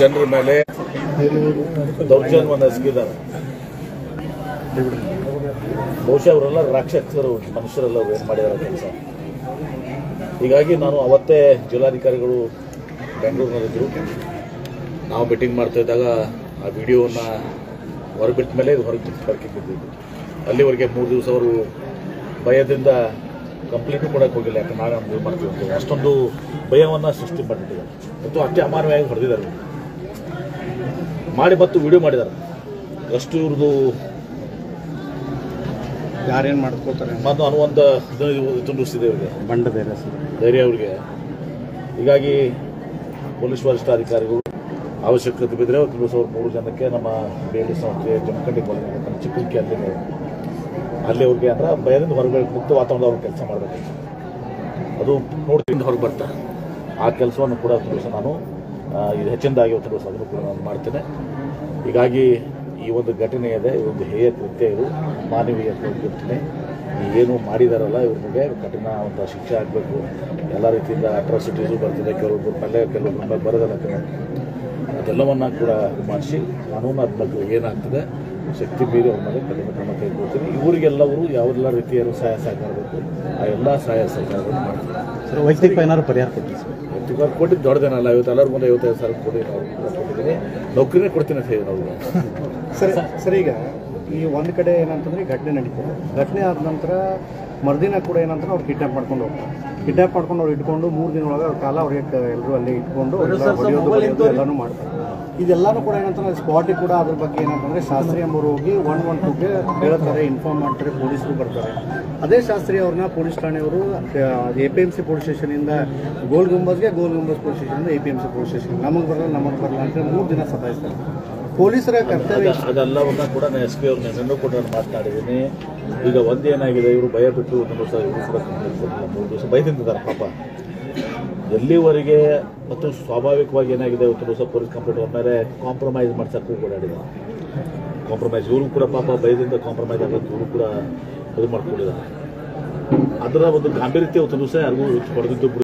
ಜನರ ಮೇಲೆ ದೌರ್ಜನ್ಯವನ್ನು ಎಸಗಿದ್ದಾರೆ. ಬಹುಶಃ ಅವರೆಲ್ಲ ರಾಕ್ಷಸರು, ಮನುಷ್ಯರೆಲ್ಲ ಏನು ಮಾಡಿದ್ದಾರೆ ಕೆಲಸ. ಹೀಗಾಗಿ ನಾನು ಅವತ್ತೇ ಜಿಲ್ಲಾಧಿಕಾರಿಗಳು ಬೆಂಗಳೂರಿನಲ್ಲಿದ್ದರು. ನಾವು ಮೀಟಿಂಗ್ ಮಾಡ್ತಾ ಇದ್ದಾಗ ಆ ವಿಡಿಯೋವನ್ನು ಹೊರಬಿಟ್ಟ ಮೇಲೆ ಹೊರಗೆ ಬಿದ್ದಿದ್ದು. ಅಲ್ಲಿವರೆಗೆ 3 ದಿವಸ ಅವರು ಭಯದಿಂದ ಕಂಪ್ಲೇಂಟು ಕೊಡೋಕೆ ಹೋಗಿಲ್ಲ. ಯಾಕೆ ನಾವೇ ಇದು ಮಾಡ್ತೀವಿ ಅಂತ ಅಷ್ಟೊಂದು ಭಯವನ್ನು ಸೃಷ್ಟಿ ಮಾಡಿಬಿಟ್ಟಿದ್ದಾರೆ. ಮತ್ತು ಅಷ್ಟೇ ಅಮಾನವಾಗಿ ಹೊಡೆದಿದ್ದಾರೆ ಮಾಡಿ ಮತ್ತು ವಿಡಿಯೋ ಮಾಡಿದ್ದಾರೆ. ಅಷ್ಟು ಇವ್ರದ್ದು ಯಾರೇನು ಮಾಡ್ಕೋತಾರೆ ಮತ್ತು ಅನ್ನುವಂಥ ತುಂಬಿಸಿದೆ ಇವರಿಗೆ ಬಂಡ ಧೈರ್ಯ ಅವ್ರಿಗೆ. ಹೀಗಾಗಿ ಪೊಲೀಸ್ ವರಿಷ್ಠಾಧಿಕಾರಿಗಳು ಅವಶ್ಯಕತೆ ಬಿದ್ದರೆ ಕೆಲವು 3 ಜನಕ್ಕೆ ನಮ್ಮ ಬೇಲಿ ಸಂಸ್ಥೆ ಜಮಖಂಡಿ ಕಾಲೇಜ್ ಚಿಕ್ಕುಂಕಿ ಅಲ್ಲಿ ಅವ್ರಿಗೆ ಅಂದ್ರೆ ಭಯದಿಂದ ಹೊರಗೆ ಮುಕ್ತ ವಾತಾವರಣದ ಅವ್ರು ಕೆಲಸ ಮಾಡಬೇಕು. ಅದು ನೋಡ್ತಿಂದ ಹೊರಗೆ ಬರ್ತಾರೆ. ಆ ಕೆಲಸವನ್ನು ಕೂಡ ದಿವಸ ನಾನು ಇದು ಹೆಚ್ಚಿನದಾಗಿ ಇವತ್ತು ದಿವಸ ಅದನ್ನು ಕೂಡ ನಾನು ಮಾಡ್ತೇನೆ. ಹೀಗಾಗಿ ಈ ಒಂದು ಘಟನೆ ಇದೆ, ಈ ಒಂದು ಹೇಯ ಕೃತ್ಯ ಇದು ಮಾನವೀಯ ಕೃತ್ಯ. ಏನು ಮಾಡಿದಾರಲ್ಲ ಇವ್ರಿಗೆ ಕಠಿಣವಂಥ ಶಿಕ್ಷೆ ಆಗಬೇಕು. ಎಲ್ಲ ರೀತಿಯಿಂದ ಅಟ್ರಾಸಿಟೀಸು ಬರ್ತಿದೆ, ಕೆಲವೊಬ್ಬರ ಮೇಲೆ ಬರೋದಲ್ಲ. ಅದೆಲ್ಲವನ್ನು ಕೂಡ ಮಾಡಿಸಿ ಕಾನೂನಾತ್ಮಕ ಏನಾಗ್ತದೆ ಶಕ್ತಿ ಮೀರಿ ಅವ್ರ ಮೇಲೆ ಕಠಿಣ ಕ್ರಮ ಕೈಗೊಳ್ತೀನಿ. ಇವರಿಗೆಲ್ಲವರು ಯಾವೆಲ್ಲ ರೀತಿಯ ಸಹಾಯ ಸಹಕಾರ ಬೇಕು ಆ ಎಲ್ಲ ಸಹಾಯ ಸಹಕಾರವನ್ನು ಮಾಡ್ತೀನಿ. ಸರ್, ವೈಯಕ್ತಿಕ ಏನಾದ್ರು ಪರಿಹಾರ ಕೊಡ್ತೀವಿ ಸರ್? ವೈಯಕ್ತಿಕ ಕೊಟ್ಟಿದ್ದು ದೊಡ್ಡದೇನಲ್ಲ. ಇವತ್ತು ಎಲ್ಲರ ಮುಂದೆ 55,000 ಕೊಡಿ ನಾವು ಕೊಟ್ಟಿದ್ದೀನಿ. ನೌಕರಿನೇ ಕೊಡ್ತೀನಿ ಅಂತ ಹೇಳಿ ನಾವು. ಸರ್, ಈಗ ಈ ಒಂದು ಕಡೆ ಏನಂತಂದ್ರೆ ಘಟನೆ ನಡೀತದೆ. ಘಟನೆ ಆದ ನಂತರ ಮರುದಿನ ಕೂಡ ಏನಂತಾರೆ ಅವ್ರು ಕಿಡ್ನಾಪ್ ಮಾಡ್ಕೊಂಡು ಹೋಗ್ತಾರೆ. ಕಿಡ್ನಾಪ್ ಮಾಡ್ಕೊಂಡು ಅವ್ರು ಇಟ್ಕೊಂಡು 3 ದಿನ ಒಳಗೆ ಅವ್ರ ಕಾಲ ಅವ್ರಿಗೆ ಎಲ್ಲರೂ ಅಲ್ಲಿ ಇಟ್ಕೊಂಡು ಹೊಡೆಯೋದು ಎಲ್ಲನೂ ಮಾಡ್ತಾರೆ. ಇದೆಲ್ಲನೂ ಕೂಡ ಏನಂತಂದ್ರೆ ಸ್ಪಾಟಿಗೆ ಕೂಡ ಅದ್ರ ಬಗ್ಗೆ ಏನಂತಂದರೆ ಶಾಸ್ತ್ರಿ ಎಂಬರು ಹೋಗಿ 112ಗೆ ಹೇಳ್ತಾರೆ, ಇನ್ಫಾರ್ಮ್ ಮಾಡ್ತಾರೆ, ಪೊಲೀಸರು ಬರ್ತಾರೆ. ಅದೇ ಶಾಸ್ತ್ರಿ ಅವ್ರನ್ನ ಪೊಲೀಸ್ ಠಾಣೆಯವರು APMC ಪೊಲೀಸ್ ಸ್ಟೇಷನಿಂದ ಗೋಲ್ ಗುಂಬಜ್ ಪೊಲೀಸ್ ಸ್ಟೇಷನಿಂದ APMC ಪೊಲೀಸ್ ಸ್ಟೇಷನ್ ನಮಗೆ ಬರಲ್ಲ ಅಂತ 3 ದಿನ ಸತಾಯಿಸ್ತಾರೆ. ಪೊಲೀಸರ ಕರ್ತವ್ಯ ಅದೆಲ್ಲವನ್ನ ಕೂಡ ನಾನು SP ಅವ್ರ ನೆನೂ ಕೂಡ ನಾನು ಮಾತನಾಡಿದ್ದೀನಿ. ಈಗ ಒಂದೇನಾಗಿದೆ, ಇವರು ಭಯ ಬಿಟ್ಟು ಒಂದು ದಿವಸ ಇವರು ಕೂಡ 3 ದಿವಸ ಭಯದಿಂದಿದ್ದಾರೆ ಪಾಪ. ಎಲ್ಲಿವರೆಗೆ ಮತ್ತು ಸ್ವಾಭಾವಿಕವಾಗಿ ಏನಾಗಿದೆ, ಒಂದು ದಿವಸ ಪೊಲೀಸ್ ಕಂಪ್ಲೇಂಟ್ ಅವ್ರ ಮೇಲೆ ಕಾಂಪ್ರಮೈಸ್ ಮಾಡ್ಸಕ್ಕೂ ಓಡಾಡಿದ್ದಾರೆ. ಕಾಂಪ್ರಮೈಸ್ ಇವರು ಕೂಡ ಪಾಪ ಭಯದಿಂದ ಕಾಂಪ್ರಮೈಸ್ ಆಗೋಕ್ಕೆ ಇವರು ಕೂಡ ಇದು ಮಾಡ್ಕೊಂಡಿದ್ದಾರೆ. ಅದರ ಒಂದು ಗಾಂಭೀರ್ಯತೆ ಒಂದು ದಿವಸ ಯಾರಿಗೂ ಹೊಡೆದಿದ್ದು